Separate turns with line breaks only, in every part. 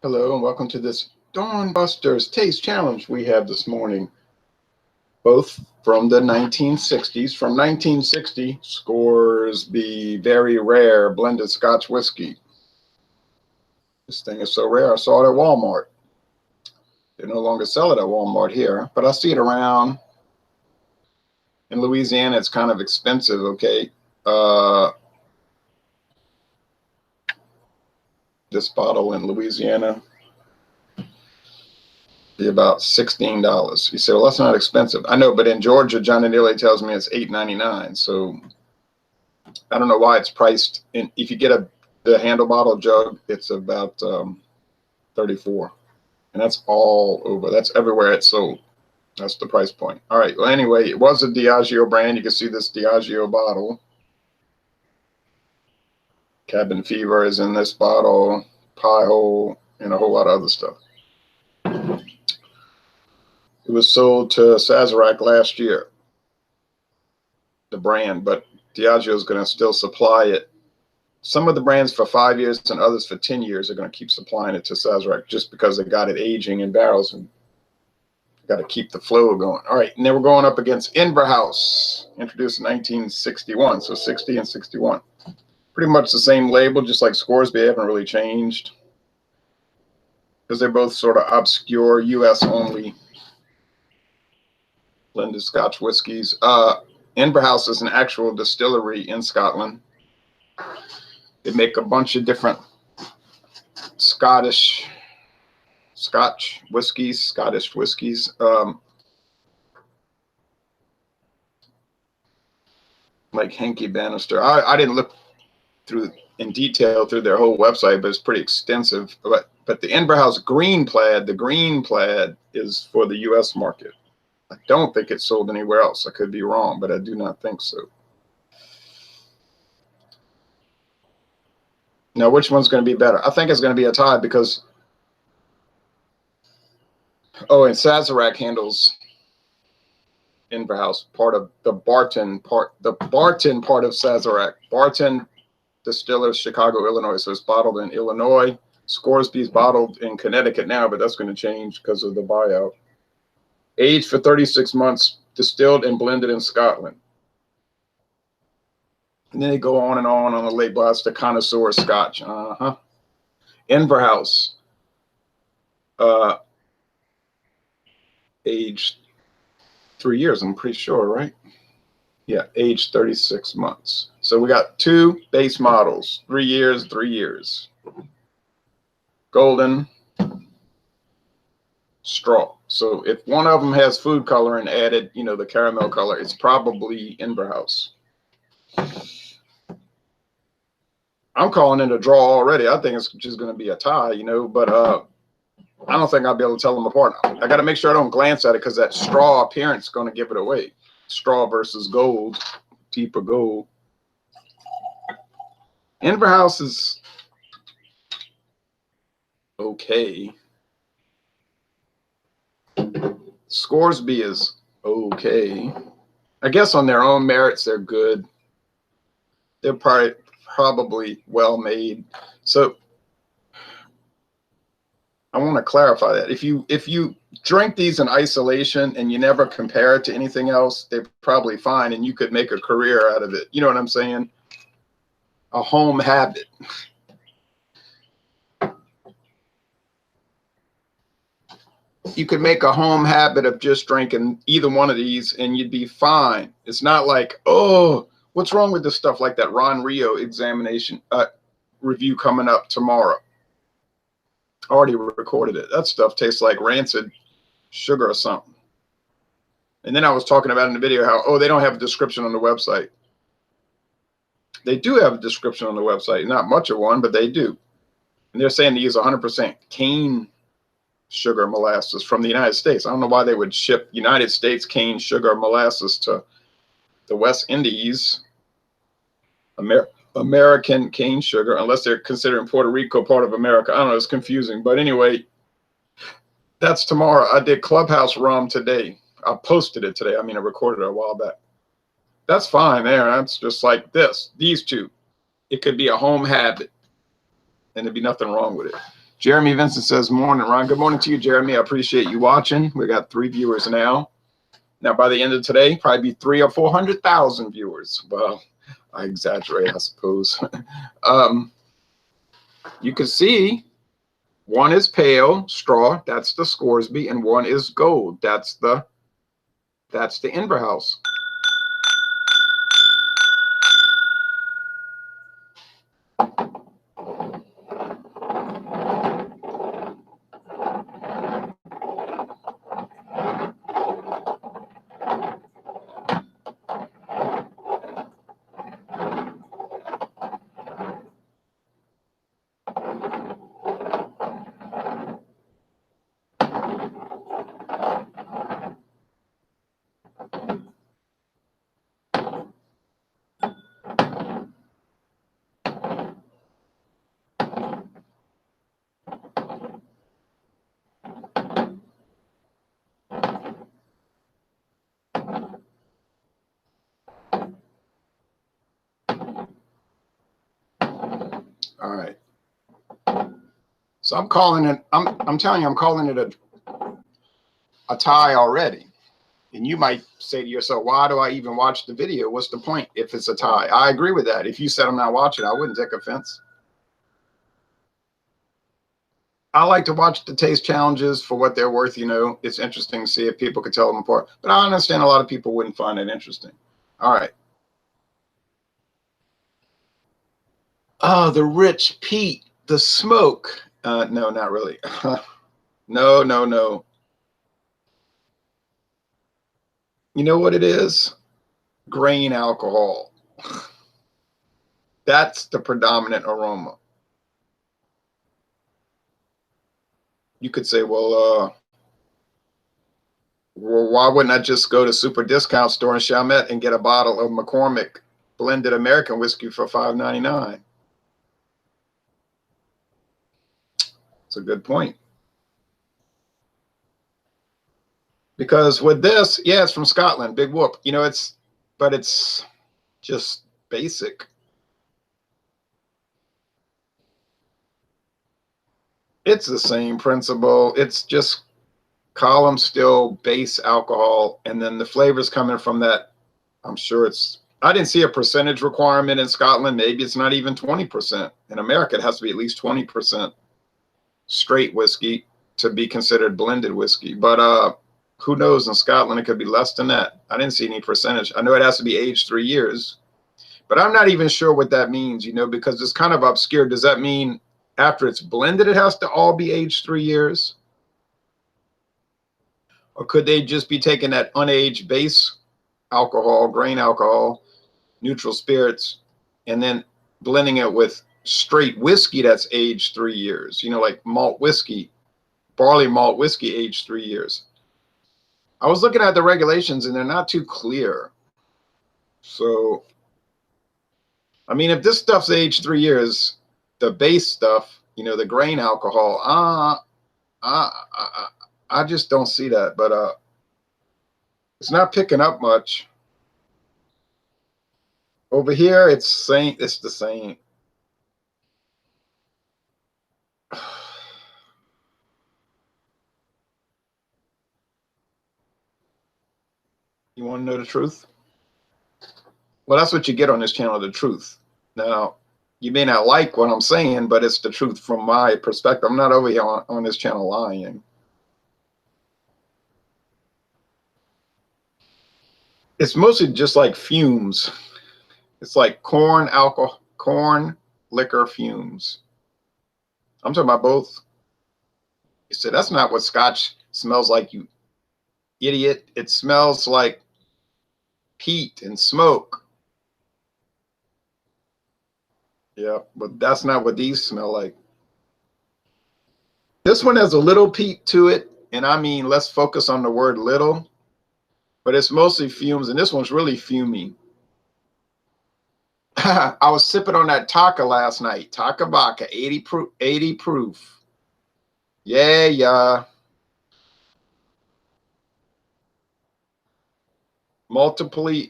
Hello and welcome to this Dawn Busters Taste Challenge we have this morning. Both from the 1960s. From 1960, Scoresby Very Rare Blended Scotch Whiskey. This thing is so rare, I saw it at Walmart. They no longer sell it at Walmart here, but I see it around. In Louisiana, it's kind of expensive, okay? This bottle in Louisiana be about $16. You say, well, that's not expensive. I know, but in Georgia, Johnny Neely tells me it's $8.99. So I don't know why it's priced. And if you get the handle bottle jug, it's about $34, and that's all over. That's everywhere it's sold. That's the price point. All right. Well, anyway, it was a Diageo brand. You can see this Diageo bottle. Cabin Fever is in this bottle. Pie Hole, and a whole lot of other stuff. It was sold to Sazerac last year, the brand, but Diageo is going to still supply it. Some of the brands for 5 years and others for 10 years are going to keep supplying it to Sazerac just because they got it aging in barrels and got to keep the flow going. All right, and then we're going up against Inver House, introduced in 1961, so 60 and 61. Pretty much the same label, just like Scoresby, haven't really changed because they're both sort of obscure, U.S. only blended Scotch whiskeys. Inver House is an actual distillery in Scotland. They make a bunch of different Scotch whiskeys, like Henke Bannister. I didn't look through in detail through their whole website, but it's pretty extensive. But the Inver House green plaid, the green plaid is for the U.S. market. I don't think it's sold anywhere else. I could be wrong, but I do not think so. Now, which one's going to be better? I think it's going to be a tie because, and Sazerac handles Inver House, part of the Barton part of Sazerac. Barton Distillers, Chicago, Illinois. So it's bottled in Illinois. Scoresby's bottled in Connecticut now, but that's going to change because of the buyout. Aged for 36 months, distilled and blended in Scotland. And then they go on the label. That's the connoisseur Scotch. Inver House. Aged 3 years, I'm pretty sure, right? Yeah, aged 36 months. So we got two base models, 3 years, 3 years. Golden, straw. So if one of them has food coloring added, the caramel color, it's probably Inver House. I'm calling it a draw already. I think it's just going to be a tie, but I don't think I'll be able to tell them apart. I got to make sure I don't glance at it because that straw appearance is going to give it away. Straw versus gold, deeper gold. Inver House is okay. Scoresby is okay. I guess on their own merits, they're good. They're probably well made. So I want to clarify that. If you drink these in isolation and you never compare it to anything else, they're probably fine and you could make a career out of it. You know what I'm saying? A home habit. You could make a home habit of just drinking either one of these and you'd be fine. It's not like, oh, what's wrong with this stuff, like that Ron Rio examination review coming up tomorrow. Already recorded it. That stuff tastes like rancid sugar or something. And then I was talking about in the video how, they don't have a description on the website. They do have a description on the website. Not much of one, but they do. And they're saying they use 100% cane sugar molasses from the United States. I don't know why they would ship United States cane sugar molasses to the West Indies, American cane sugar, unless they're considering Puerto Rico part of America. I don't know, it's confusing. But anyway, that's tomorrow. I did Clubhouse rum today. I posted it today. I recorded it a while back. That's fine there. That's just like this. These two. It could be a home habit, and there'd be nothing wrong with it. Jeremy Vincent says, morning, Ron. Good morning to you, Jeremy. I appreciate you watching. We got 3 viewers now. Now, by the end of today, probably be 300,000 or 400,000 viewers. Well, I exaggerate, I suppose. You can see one is pale straw, that's the Scoresby, and one is gold, that's the Inver house. All right. So I'm calling it, I'm telling you, I'm calling it a tie already. And you might say to yourself, why do I even watch the video? What's the point if it's a tie? I agree with that. If you said I'm not watching, I wouldn't take offense. I like to watch the taste challenges for what they're worth. You know, it's interesting to see if people could tell them apart. But I understand a lot of people wouldn't find it interesting. All right. Oh, the rich peat, the smoke. No, not really. No, no, no. You know what it is? Grain alcohol. That's the predominant aroma. You could say, well, why wouldn't I just go to Super Discount Store in Chalmette and get a bottle of McCormick blended American whiskey for $5.99? It's a good point. Because with this, yeah, it's from Scotland, big whoop. You know, but it's just basic. It's the same principle. It's just column still base alcohol, and then the flavors coming from that. I'm sure I didn't see a percentage requirement in Scotland. Maybe it's not even 20%. In America, it has to be at least 20% straight whiskey to be considered blended whiskey. But who knows? In Scotland, it could be less than that. I didn't see any percentage. I know it has to be aged 3 years, but I'm not even sure what that means, you know, because it's kind of obscure. Does that mean after it's blended, it has to all be aged 3 years? Or could they just be taking that unaged base alcohol, grain alcohol, neutral spirits, and then blending it with straight whiskey that's aged 3 years? You know, like malt whiskey, barley malt whiskey aged 3 years. I was looking at the regulations and they're not too clear. So, I mean, if this stuff's aged 3 years, the base stuff, you know, the grain alcohol, I just don't see that. But it's not picking up much. Over here, it's the same. You want to know the truth? Well, that's what you get on this channel, the truth. Now, you may not like what I'm saying, but it's the truth from my perspective. I'm not over here on this channel lying. It's mostly just like fumes. It's like corn, alcohol, corn, liquor, fumes. I'm talking about both. You said, that's not what Scotch smells like, you idiot. It smells like peat and smoke. Yeah, but that's not what these smell like. This one has a little peat to it, and I mean, let's focus on the word little, but it's mostly fumes, and this one's really fumey. I was sipping on that Taka last night. Taka vodka, 80 proof. Yeah, yeah. Multiply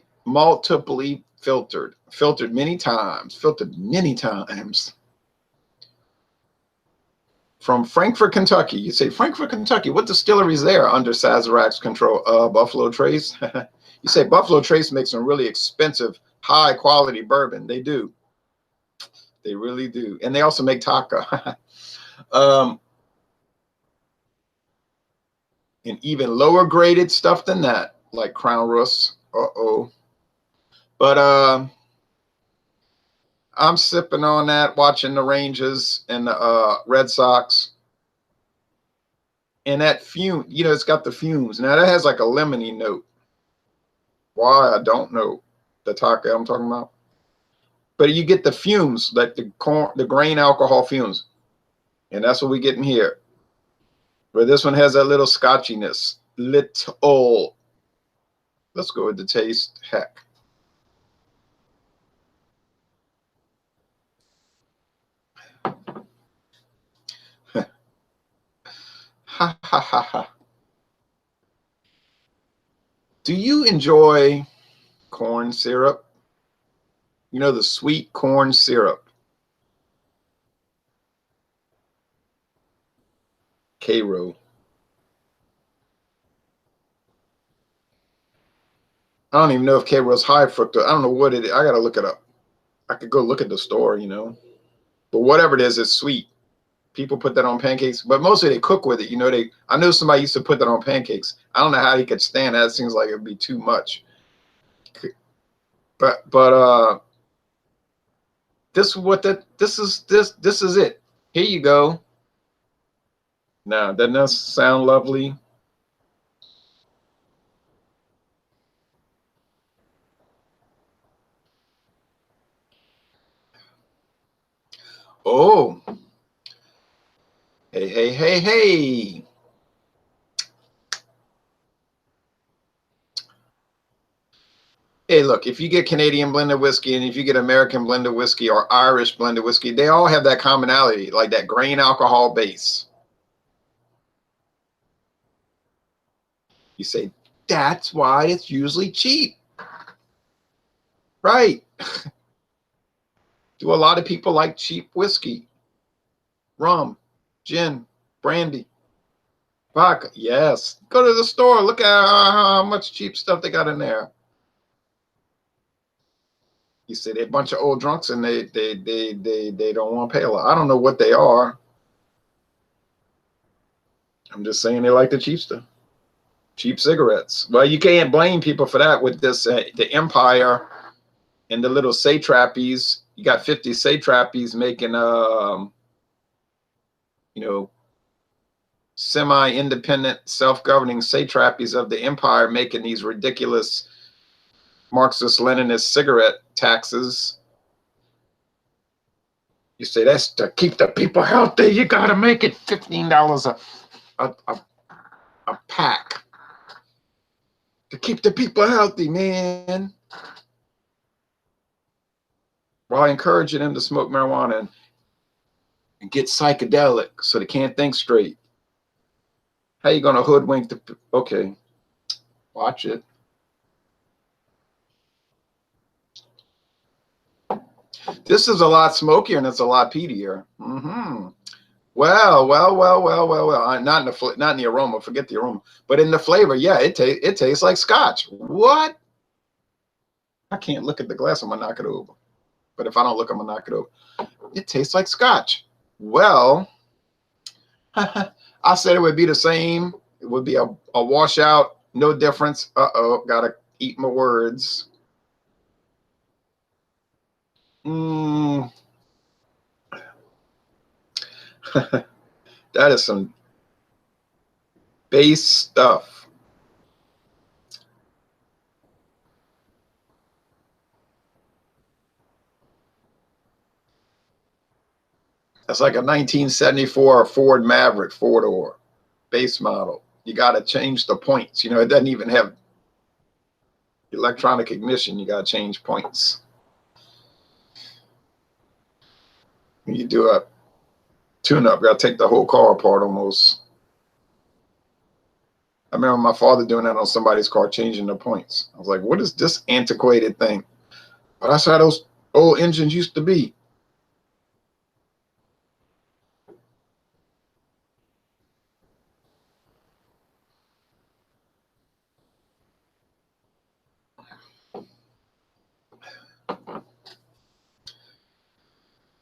filtered. Filtered many times. from Frankfort, Kentucky. You say, Frankfort, Kentucky, what distilleries there under Sazerac's control? Buffalo Trace. You say Buffalo Trace makes some really expensive, high quality bourbon. They do. They really do. And they also make Taka. And even lower graded stuff than that, like Crown Rus. But I'm sipping on that, watching the Rangers and the Red Sox. And that fume, you know, it's got the fumes. Now that has like a lemony note. Why, I don't know. The Taka I'm talking about. But you get the fumes, like the grain alcohol fumes. And that's what we get in here. But this one has that little scotchiness. Little. Let's go with the taste. Heck. Ha ha ha ha. Do you enjoy corn syrup? You know, the sweet corn syrup. Cairo. I don't even know if Cairo's high fructose. I don't know what it is. I got to look it up. I could go look at the store, you know. But whatever it is, it's sweet. People put that on pancakes, but mostly they cook with it. You know, I know somebody used to put that on pancakes. I don't know how he could stand that. It seems like it'd be too much. But this is what this is it. Here you go. Now, doesn't that sound lovely? Oh. Hey, hey, hey, hey. Hey, look, if you get Canadian blended whiskey and if you get American blended whiskey or Irish blended whiskey, they all have that commonality, like that grain alcohol base. You say, that's why it's usually cheap. Right. Do a lot of people like cheap whiskey? Rum, gin, brandy, vodka. Yes. Go to the store. Look at how much cheap stuff they got in there. You say they're a bunch of old drunks and they don't want to pay a lot. I don't know what they are. I'm just saying they like the cheap stuff. Cheap cigarettes. Well, you can't blame people for that with this, the Empire and the little satrapies. You got 50 satrapies making, you know, semi-independent, self-governing satrapies of the empire making these ridiculous Marxist-Leninist cigarette taxes. You say that's to keep the people healthy. You got to make it $15 a pack to keep the people healthy, man. While encouraging them to smoke marijuana and get psychedelic so they can't think straight. How you gonna hoodwink the? Okay, watch it. This is a lot smokier and it's a lot peatier. Well. Not in the aroma. Forget the aroma, but in the flavor, yeah, it tastes like Scotch. What? I can't look at the glass. I'm gonna knock it over. But if I don't look, I'm gonna knock it over. It tastes like Scotch. Well, I said it would be the same. It would be a washout, no difference. Gotta eat my words. That is some base stuff. That's like a 1974 Ford Maverick four-door base model. You got to change the points. You know, it doesn't even have electronic ignition. You got to change points. When you do a tune-up, you got to take the whole car apart almost. I remember my father doing that on somebody's car, changing the points. I was like, what is this antiquated thing? But that's how those old engines used to be.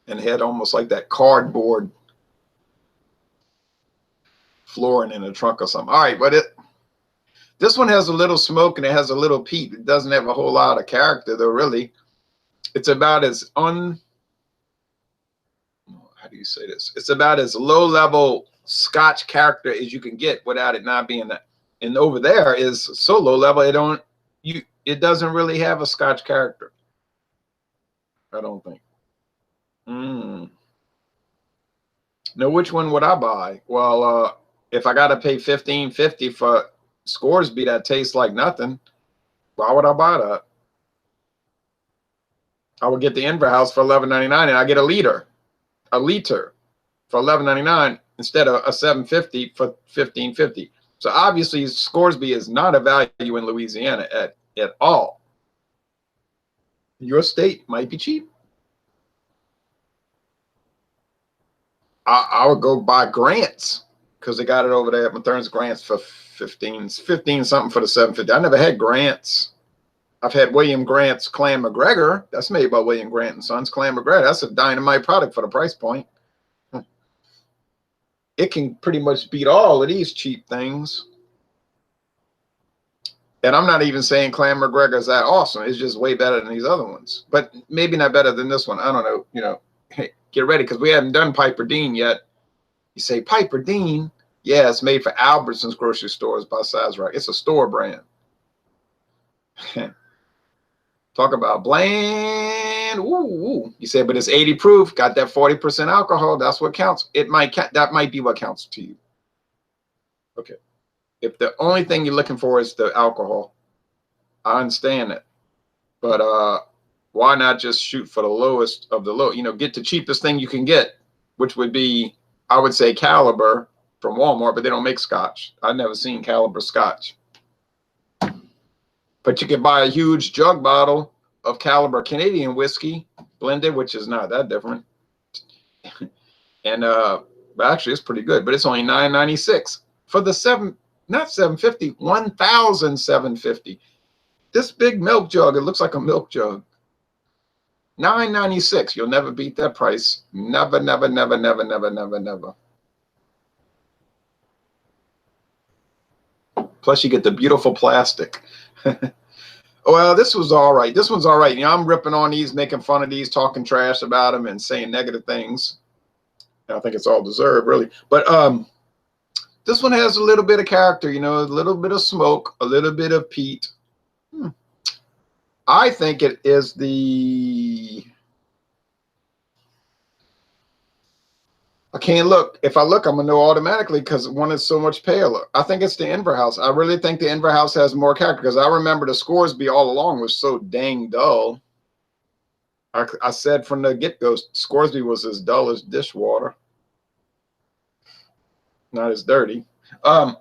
and had almost like that cardboard flooring in the trunk or something. All right, but this one has a little smoke and it has a little peat. It doesn't have a whole lot of character though, really. It's about as how do you say this? It's about as low level Scotch character as you can get without it not being that. And over there is so low level it doesn't really have a Scotch character. I don't think. Now, which one would I buy? Well, if I got to pay $15.50 for Scoresby that tastes like nothing, why would I buy that? I would get the Inver House for $11.99 and I get a liter for $11.99 instead of a $7.50 for $15.50. So obviously Scoresby is not a value in Louisiana at all. Your state might be cheap. I would go buy Grant's because they got it over there at Mathern's. Grant's for 15 something for the $7.50. I never had Grant's. I've had William Grant's Clan McGregor. That's made by William Grant and Sons. Clan McGregor. That's a dynamite product for the price point. It can pretty much beat all of these cheap things. And I'm not even saying Clan McGregor is that awesome. It's just way better than these other ones. But maybe not better than this one. I don't know. You know, hey, get ready because we haven't done Piper Dean yet. You say Piper Dean? Yeah, it's made for Albertsons grocery stores by Sazerac. It's a store brand. Talk about bland. Ooh. You say, but it's 80 proof. Got that 40% alcohol. That's what counts. That might be what counts to you. Okay. If the only thing you're looking for is the alcohol, I understand it. But why not just shoot for the lowest of the low? You know, get the cheapest thing you can get, which would be, I would say, Caliber from Walmart, but they don't make Scotch. I've never seen Caliber Scotch. But you can buy a huge jug bottle of Caliber Canadian whiskey blended, which is not that different. And actually, it's pretty good, but it's only $9.96 for the not $7.50, $1,750. This big milk jug, it looks like a milk jug. $9.96. You'll never beat that price. Never, never, never, never, never, never, never. Plus, you get the beautiful plastic. Well, this was all right. This one's all right. You know, I'm ripping on these, making fun of these, talking trash about them, and saying negative things. I think it's all deserved, really. But this one has a little bit of character, you know, a little bit of smoke, a little bit of peat. I think it is the... I can't look. If I look, I'm going to know automatically because one is so much paler. I think it's the Inver House. I really think the Inver House has more character because I remember the Scoresby all along was so dang dull. I said from the get-go, Scoresby was as dull as dishwater. Not as dirty. It's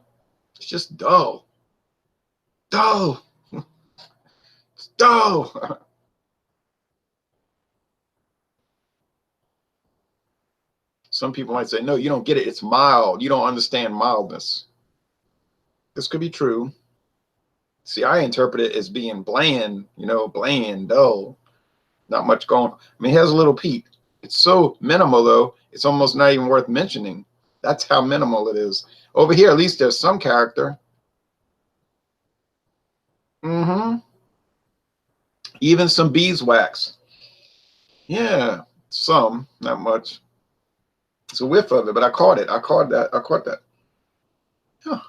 just dull. Dull. It's dull. Some people might say, no, you don't get it. It's mild. You don't understand mildness. This could be true. See, I interpret it as being bland, you know, bland, dull. Not much going on. I mean, it has a little peat. It's so minimal, though, it's almost not even worth mentioning. That's how minimal it is. Over here, at least there's some character. Even some beeswax. Yeah, some, not much. It's a whiff of it, but I caught it. I caught that. Huh.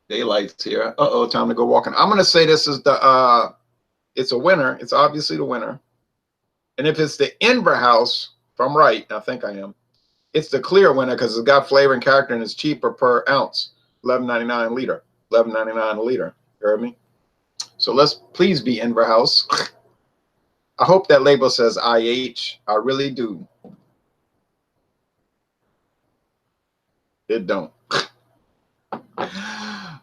Daylight's here. Uh-oh, time to go walking. I'm going to say this is the, it's a winner. It's obviously the winner. And if it's the Inver House, if I'm right, I think I am, it's the clear winner because it's got flavor and character and it's cheaper per ounce. $11.99 a liter. $11.99 a liter. You heard me? So let's please be Inver House. I hope that label says IH. I really do. It don't.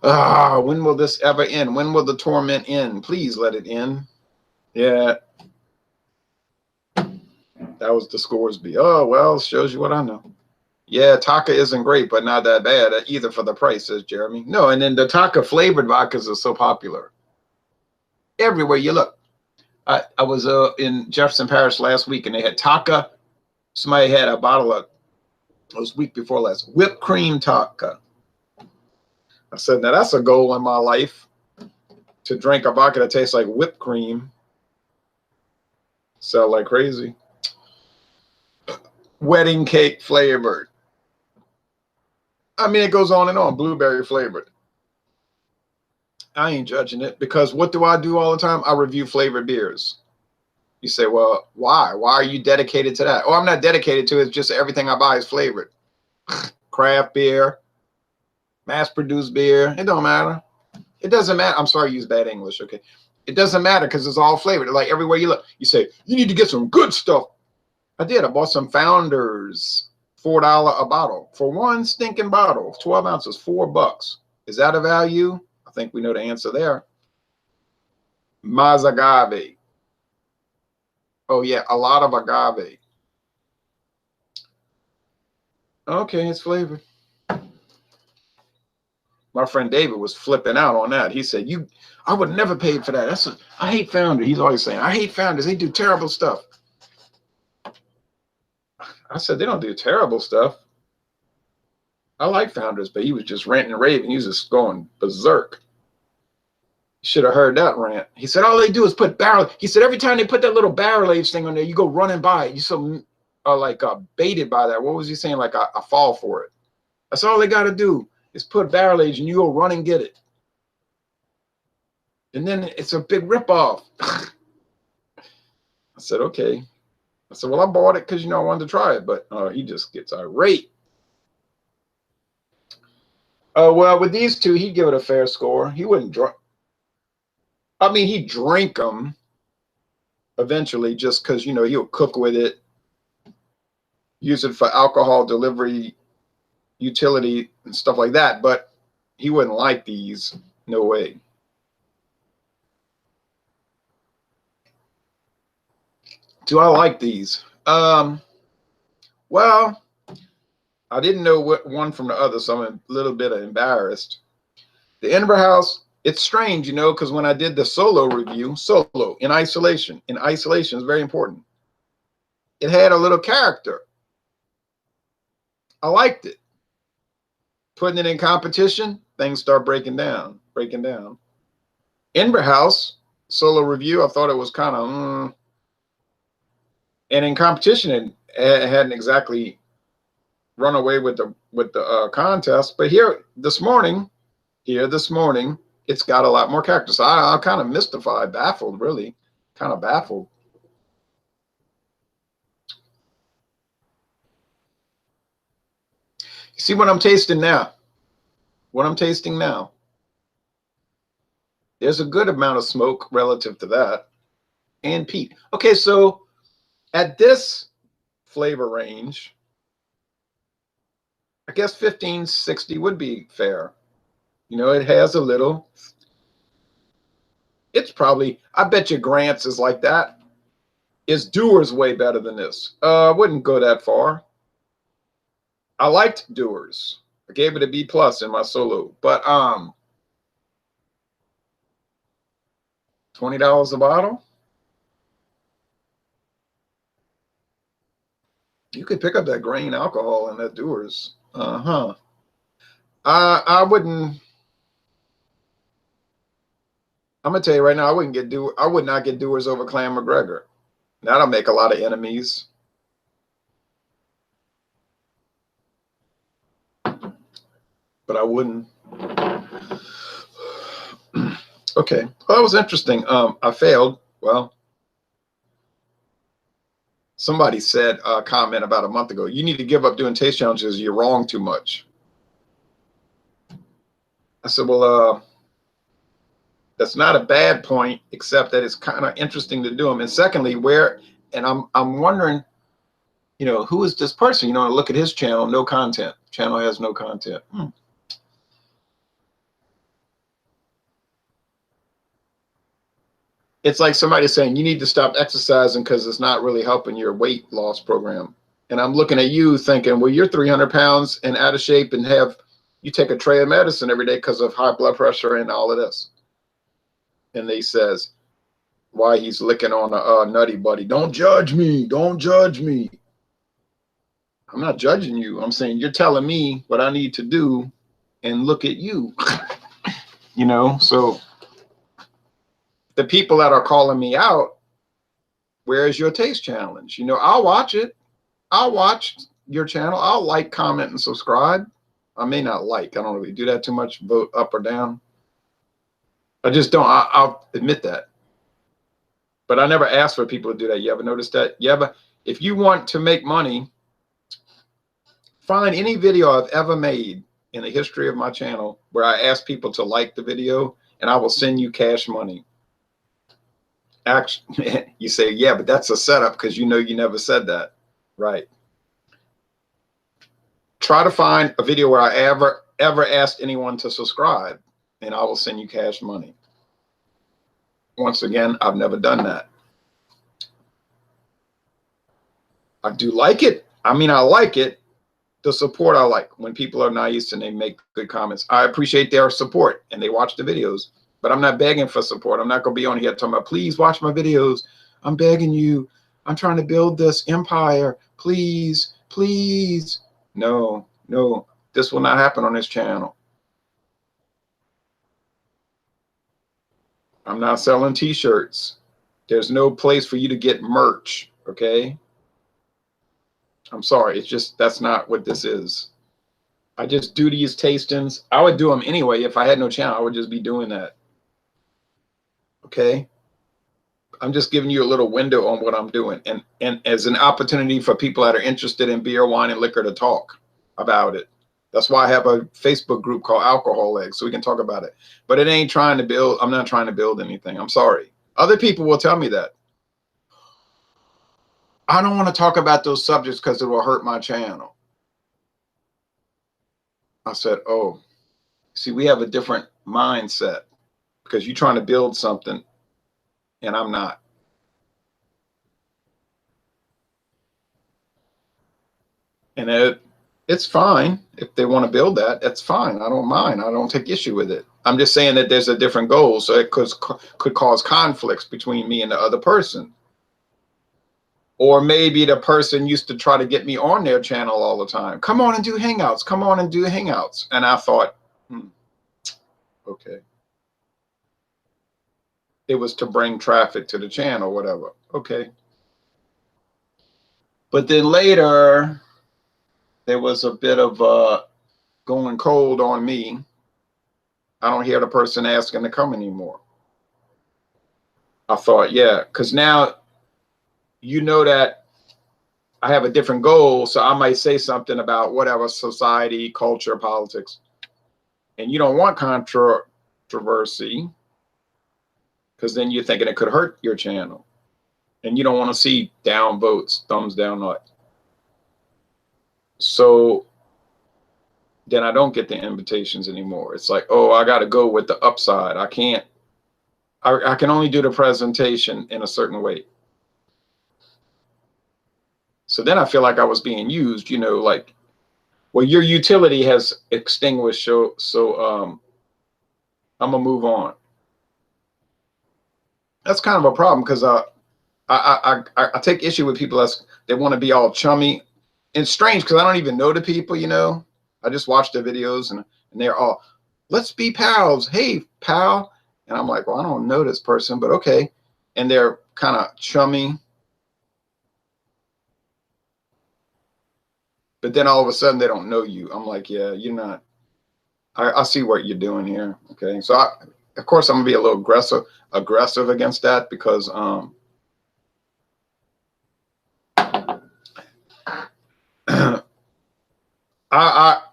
When will this ever end? When will the torment end? Please let it end. Yeah. That was the Scoresby. Oh, well, shows you what I know. Yeah, Taka isn't great, but not that bad either for the price, says Jeremy. No, and then the Taka flavored vodkas are so popular. Everywhere you look. I was in Jefferson Parish last week, and they had Taka Somebody had a bottle of, it was week before last, whipped cream vodka. I said, now that's a goal in my life, to drink a vodka that tastes like whipped cream. Sell like crazy. Wedding cake flavored. I mean, it goes on and on. Blueberry flavored. I ain't judging it, because what do I do all the time? I review flavored beers. You say, well, why? Why are you dedicated to that? Oh, I'm not dedicated to it. It's just everything I buy is flavored. Craft beer, mass-produced beer. It don't matter. It doesn't matter. I'm sorry, I use bad English. Okay. It doesn't matter, because it's all flavored. Like everywhere you look, you say, you need to get some good stuff. I did. I bought some Founders, $4 a bottle. For one stinking bottle, 12 ounces, $4. Is that a value? I think we know the answer there. Mazagave. Oh, yeah, a lot of agave. Okay, it's flavored. My friend David was flipping out on that. He said, I would never pay for that. I hate Founders. He's always saying, I hate Founders. They do terrible stuff. I said, they don't do terrible stuff. I like Founders, but he was just ranting and raving. He was just going berserk. You should have heard that rant. He said, all they do is put barrel. He said, every time they put that little barrel age thing on there, you go running by it. You're so baited by that. What was he saying? Like, I fall for it. That's all they got to do is put barrel age, and you go run and get it. And then it's a big ripoff. I said, okay. I said, well, I bought it because, I wanted to try it. But he just gets irate. Well, with these two, he'd give it a fair score. He wouldn't drink. I mean, he'd drink them eventually just because, he'll cook with it, use it for alcohol delivery, utility, and stuff like that. But he wouldn't like these. No way. Do I like these? Well, I didn't know what one from the other, so I'm a little bit embarrassed. The Inver House, it's strange, because when I did the solo review, solo, in isolation is very important. It had a little character. I liked it. Putting it in competition, things start breaking down. Inver House, solo review, I thought it was kind of, and in competition, it hadn't exactly run away with the contest. But here this morning, it's got a lot more character. So I'm kind of mystified, baffled, really, kind of baffled. You see what I'm tasting now? There's a good amount of smoke relative to that, and peat. Okay, so at this flavor range, I guess 1560 would be fair. It has a little. It's probably, I bet you Grant's is like that. Is Dewar's way better than this? I wouldn't go that far. I liked Dewar's. I gave it a B+ in my solo, but $20 a bottle. You could pick up that grain alcohol in that Dewar's. I wouldn't. I'm gonna tell you right now, I would not get Dewar's over Clan McGregor. That'll make a lot of enemies. But I wouldn't. Okay. Well, that was interesting. I failed. Well, somebody said a comment about a month ago, you need to give up doing taste challenges. You're wrong too much. I said, well, that's not a bad point, except that it's kind of interesting to do them. And secondly, I'm wondering, who is this person? Look at his channel, no content. Channel has no content. It's like somebody saying you need to stop exercising because it's not really helping your weight loss program. And I'm looking at you thinking, well, you're 300 pounds and out of shape and you take a tray of medicine every day because of high blood pressure and all of this. And he says, why he's licking on a nutty buddy. Don't judge me. Don't judge me. I'm not judging you. I'm saying you're telling me what I need to do, and look at you. You know, so the people that are calling me out, where's your taste challenge? You know, I'll watch it. I'll watch your channel. I'll like, comment, and subscribe. I may not like. I don't really do that too much. Vote up or down. I just don't. I'll admit that. But I never ask for people to do that. You ever notice that? You ever, if you want to make money, find any video I've ever made in the history of my channel where I ask people to like the video, and I will send you cash money. Actually, you say, yeah, but that's a setup because you know you never said that. Right. Try to find a video where I ever asked anyone to subscribe, and I will send you cash money. Once again, I've never done that. I do like it. I mean, I like it. The support I like. When people are nice and they make good comments, I appreciate their support and they watch the videos. But I'm not begging for support. I'm not going to be on here talking about, please watch my videos. I'm begging you. I'm trying to build this empire. Please, please. No, no, this will not happen on this channel. I'm not selling t-shirts. There's no place for you to get merch, okay? I'm sorry, it's just, that's not what this is. I just do these tastings. I would do them anyway. If I had no channel, I would just be doing that. Okay? I'm just giving you a little window on what I'm doing, and as an opportunity for people that are interested in beer, wine, and liquor to talk about it. That's why I have a Facebook group called Alcohol Eggs, so we can talk about it. But it ain't trying to build, I'm not trying to build anything. I'm sorry. Other people will tell me that. I don't want to talk about those subjects because it will hurt my channel. I said, oh, see, we have a different mindset because you're trying to build something and I'm not. And it's fine. If they want to build that, that's fine. I don't mind. I don't take issue with it. I'm just saying that there's a different goal. So it could cause conflicts between me and the other person. Or maybe the person used to try to get me on their channel all the time. Come on and do Hangouts. Come on and do Hangouts. And I thought, okay. It was to bring traffic to the channel, whatever. Okay. But then later, there was a bit of going cold on me. I don't hear the person asking to come anymore. I thought, yeah, because now you know that I have a different goal. So I might say something about whatever, society, culture, politics. And you don't want controversy because then you're thinking it could hurt your channel. And you don't want to see down votes, thumbs down, what. So then I don't get the invitations anymore. It's like, oh, I got to go with the upside. I can't, I can only do the presentation in a certain way. So then I feel like I was being used, you know, like, well, your utility has extinguished. So I'm gonna move on. That's kind of a problem because I take issue with people they want to be all chummy. And it's strange because I don't even know the people, you know. I just watch their videos and they're all, let's be pals. Hey, pal. And I'm like, well, I don't know this person, but okay. And they're kind of chummy. But then all of a sudden they don't know you. I'm like, yeah, you're not. I see what you're doing here. Okay. So of course I'm gonna be a little aggressive against that because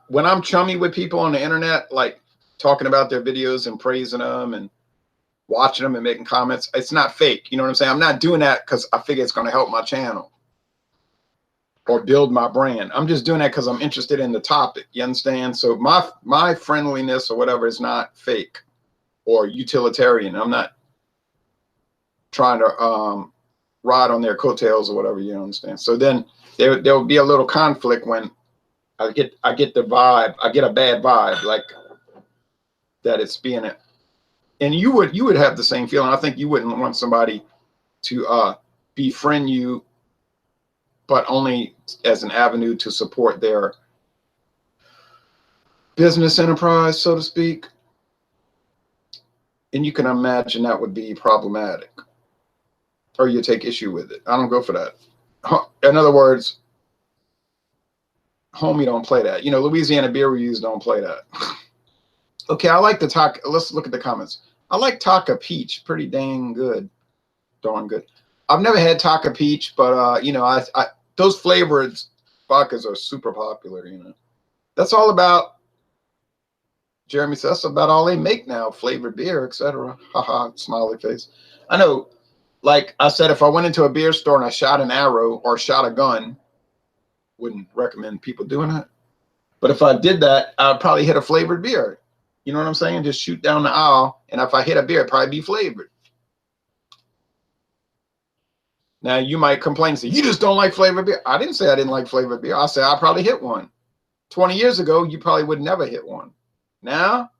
when I'm chummy with people on the internet, like talking about their videos and praising them and watching them and making comments, it's not fake. You know what I'm saying? I'm not doing that because I figure it's going to help my channel or build my brand. I'm just doing that because I'm interested in the topic. You understand? So my friendliness or whatever is not fake or utilitarian. I'm not trying to ride on their coattails or whatever. You understand? So then there'll be a little conflict when I get the vibe. I get a bad vibe, like that it's being it. And you would have the same feeling. I think you wouldn't want somebody to befriend you, but only as an avenue to support their business enterprise, so to speak. And you can imagine that would be problematic, or you take issue with it. I don't go for that. In other words, homie, don't play that. You know, Louisiana beer reviews don't play that. Okay, I like the Taka. Let's look at the comments. I like Taka Peach, pretty dang good, darn good. I've never had Taka Peach, but you know, I those flavored vodkas are super popular. You know, that's all about. Jeremy says that's about all they make now, flavored beer, etc. Haha, smiley face. I know, like I said, if I went into a beer store and I shot an arrow or shot a gun, wouldn't recommend people doing that. But if I did that, I'd probably hit a flavored beer. You know what I'm saying? Just shoot down the aisle, and if I hit a beer, it'd probably be flavored. Now, you might complain and say, you just don't like flavored beer. I didn't say I didn't like flavored beer. I said I probably hit one. 20 years ago, you probably would never hit one. Now,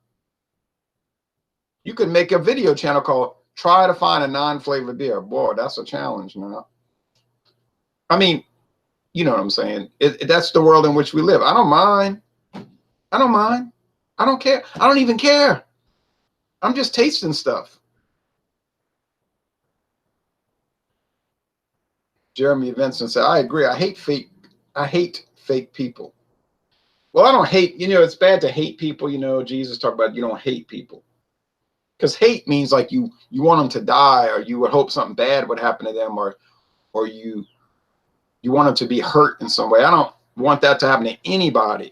you could make a video channel called Try to Find a Non-Flavored Beer. Boy, that's a challenge now. I mean, you know what I'm saying? That's the world in which we live. I don't mind. I don't mind. I don't care. I don't even care. I'm just tasting stuff. Jeremy Vincent said, I agree. I hate fake people. Well, I don't hate, you know, it's bad to hate people. You know, Jesus talked about you don't hate people. Because hate means like you want them to die, or you would hope something bad would happen to them, or you want them to be hurt in some way. I don't want that to happen to anybody.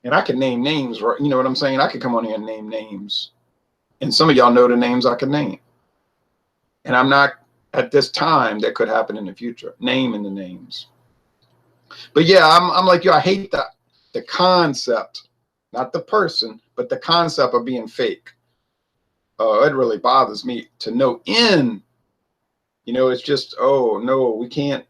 And I can name names, right? You know what I'm saying? I could come on here and name names. And some of y'all know the names I can name. And I'm not at this time, that could happen in the future. Naming the names. But yeah, I'm like you. I hate the concept, not the person, but the concept of being fake. It really bothers me to no end. You know, it's just, oh no, we can't.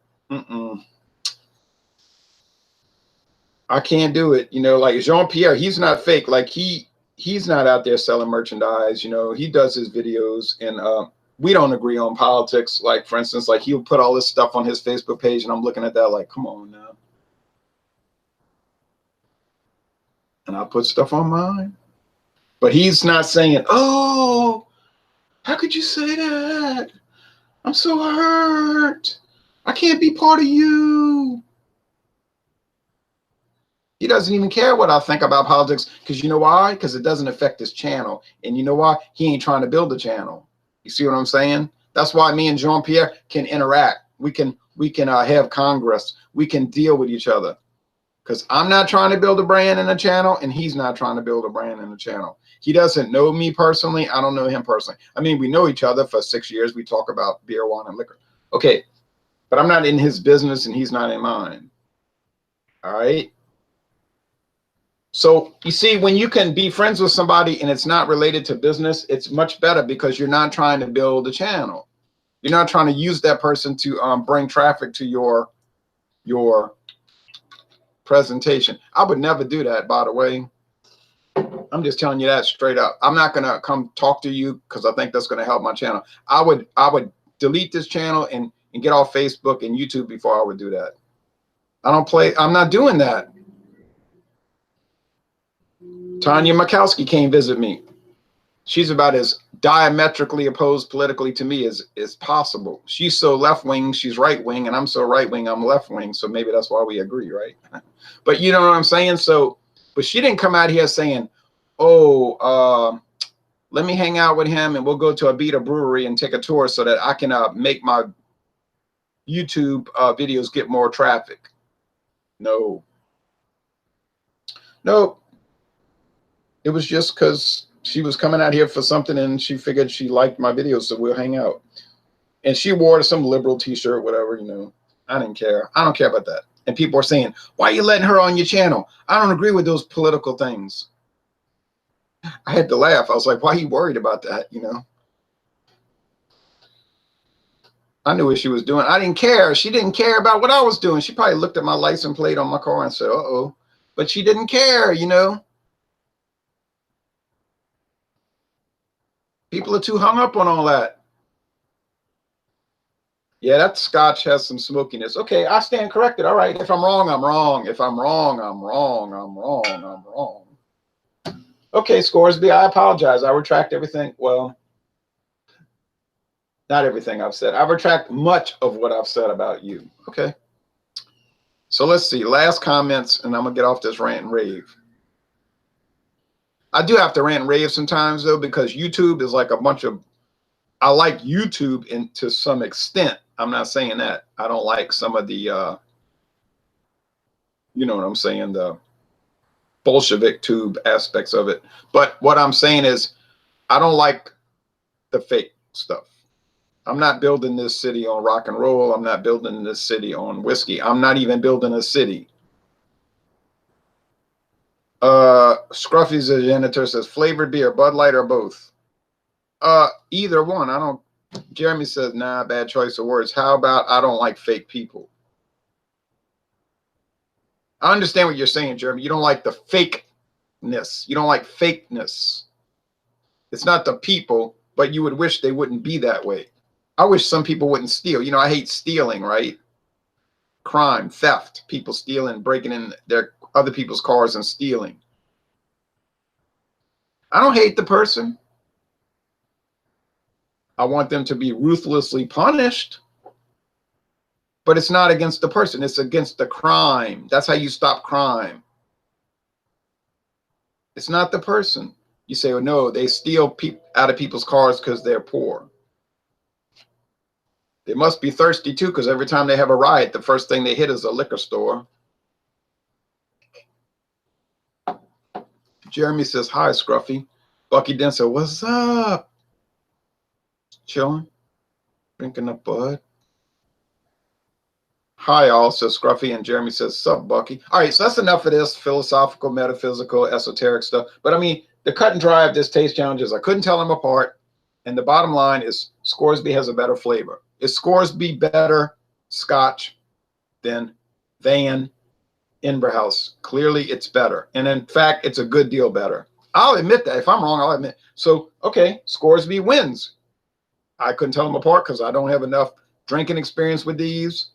I can't do it. You know, like Jean-Pierre, he's not fake. Like he's not out there selling merchandise. You know, he does his videos, and we don't agree on politics. Like, for instance, like he'll put all this stuff on his Facebook page, and I'm looking at that like, come on now. And I'll put stuff on mine. But he's not saying, oh, how could you say that? I'm so hurt. I can't be part of you. He doesn't even care what I think about politics, because you know why? Because it doesn't affect his channel. And you know why? He ain't trying to build a channel. You see what I'm saying? That's why me and Jean-Pierre can interact. We can have Congress. We can deal with each other. Because I'm not trying to build a brand in a channel, and he's not trying to build a brand in a channel. He doesn't know me personally. I don't know him personally. I mean, we know each other for 6 years. We talk about beer, wine, and liquor. Okay, but I'm not in his business, and he's not in mine. All right? So you see, when you can be friends with somebody and it's not related to business, it's much better, because you're not trying to build a channel. You're not trying to use that person to bring traffic to your presentation. I would never do that, by the way. I'm just telling you that straight up. I'm not gonna come talk to you because I think that's gonna help my channel. I would delete this channel and get off Facebook and YouTube before I would do that. I'm not doing that. Tanya Makowski came visit me. She's about as diametrically opposed politically to me as possible. She's so left-wing, she's right-wing, and I'm so right-wing, I'm left-wing. So maybe that's why we agree, right? But you know what I'm saying? So, but she didn't come out here saying, oh, let me hang out with him and we'll go to a Beta brewery and take a tour so that I can make my YouTube videos get more traffic. No. Nope. It was just because she was coming out here for something and she figured she liked my videos, so we'll hang out. And she wore some liberal t-shirt, whatever, you know. I didn't care. I don't care about that. And people are saying, why are you letting her on your channel? I don't agree with those political things. I had to laugh. I was like, why are you worried about that, you know? I knew what she was doing. I didn't care. She didn't care about what I was doing. She probably looked at my license plate on my car and said, uh-oh. But she didn't care, you know? People are too hung up on all that. Yeah, that scotch has some smokiness. Okay, I stand corrected. All right, if I'm wrong, I'm wrong. If I'm wrong, I'm wrong. I'm wrong. I'm wrong. Okay, Scoresby, I apologize. I retract everything. Well, not everything I've said. I retract much of what I've said about you. Okay. So let's see. Last comments, and I'm going to get off this rant and rave. I do have to rant and rave sometimes, though, because YouTube is like a bunch of... I like YouTube to some extent. I'm not saying that. I don't like some of the, you know what I'm saying, the Bolshevik tube aspects of it. But what I'm saying is I don't like the fake stuff. I'm not building this city on rock and roll. I'm not building this city on whiskey. I'm not even building a city. Scruffy's a janitor says flavored beer, Bud Light, or both. Either one. I don't... Jeremy says, nah, bad choice of words. How about I don't like fake people? I understand what you're saying, Jeremy. You don't like the fakeness. You don't like fakeness. It's not the people, but you would wish they wouldn't be that way. I wish some people wouldn't steal. You know, I hate stealing, right? Crime, theft, people stealing, breaking in their other people's cars and stealing. I don't hate the person. I want them to be ruthlessly punished, but it's not against the person. It's against the crime. That's how you stop crime. It's not the person. You say, oh, no, they steal out of people's cars because they're poor. They must be thirsty, too, because every time they have a riot, the first thing they hit is a liquor store. Jeremy says, hi, Scruffy. Bucky Dent said, what's up? Chilling, drinking a bud. Hi, all, says Scruffy, and Jeremy says, sup, Bucky. All right, so that's enough of this philosophical, metaphysical, esoteric stuff. But I mean, the cut and dry of this taste challenge is I couldn't tell them apart. And the bottom line is Scoresby has a better flavor. Is Scoresby better Scotch than Inver House? Clearly, it's better. And in fact, it's a good deal better. I'll admit that. If I'm wrong, I'll admit. So, okay, Scoresby wins. I couldn't tell them apart because I don't have enough drinking experience with these.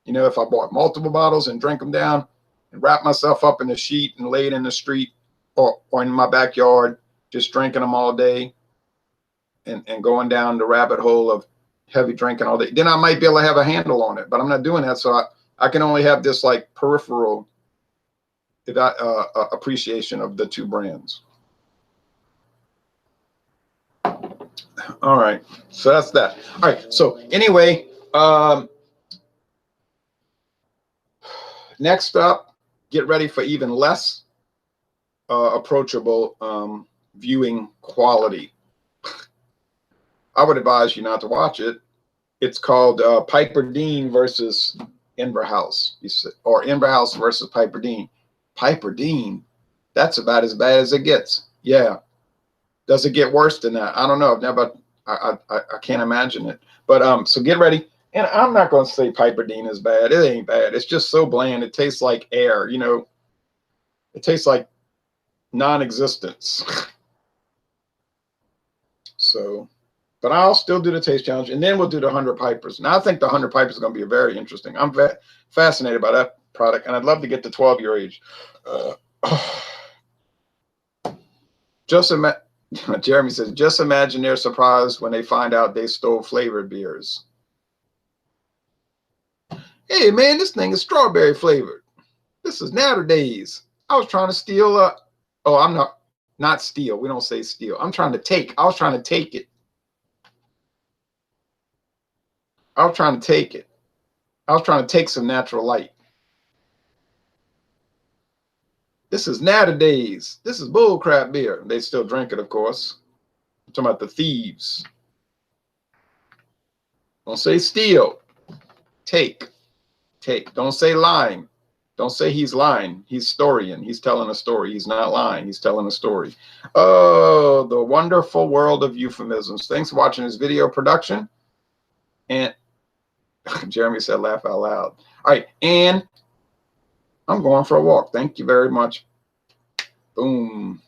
You know, if I bought multiple bottles and drank them down and wrapped myself up in a sheet and laid in the street or in my backyard, just drinking them all day and going down the rabbit hole of heavy drinking all day, then I might be able to have a handle on it. But I'm not doing that. So I can only have this like peripheral appreciation of the two brands. All right, so that's that. All right, so anyway, next up, get ready for even less approachable viewing quality. I would advise you not to watch it. It's called Piper Dean versus Inver House, or Inver House versus Piper Dean. Piper Dean, that's about as bad as it gets. Yeah. Does it get worse than that? I don't know. I've never, I can't imagine it. But so get ready. And I'm not going to say Piper Dean is bad. It ain't bad. It's just so bland. It tastes like air, you know. It tastes like non-existence. So, but I'll still do the taste challenge, and then we'll do the 100 Pipers. Now, I think the 100 Pipers is going to be very interesting. I'm fascinated by that product, and I'd love to get to 12-year age. Jeremy says, just imagine their surprise when they find out they stole flavored beers. Hey, man, this thing is strawberry flavored. This is nowadays. I was trying to steal. Oh, I'm not steal. We don't say steal. I'm trying to take. I was trying to take it. I was trying to take it. I was trying to take some natural light. This is nowadays. This is bullcrap beer. They still drink it, of course. I'm talking about the thieves. Don't say steal. Take. Take. Don't say lying. Don't say he's lying. He's historian. He's telling a story. He's not lying. He's telling a story. Oh, the wonderful world of euphemisms. Thanks for watching this video production. And Jeremy said, laugh out loud. All right. And I'm going for a walk. Thank you very much. Boom.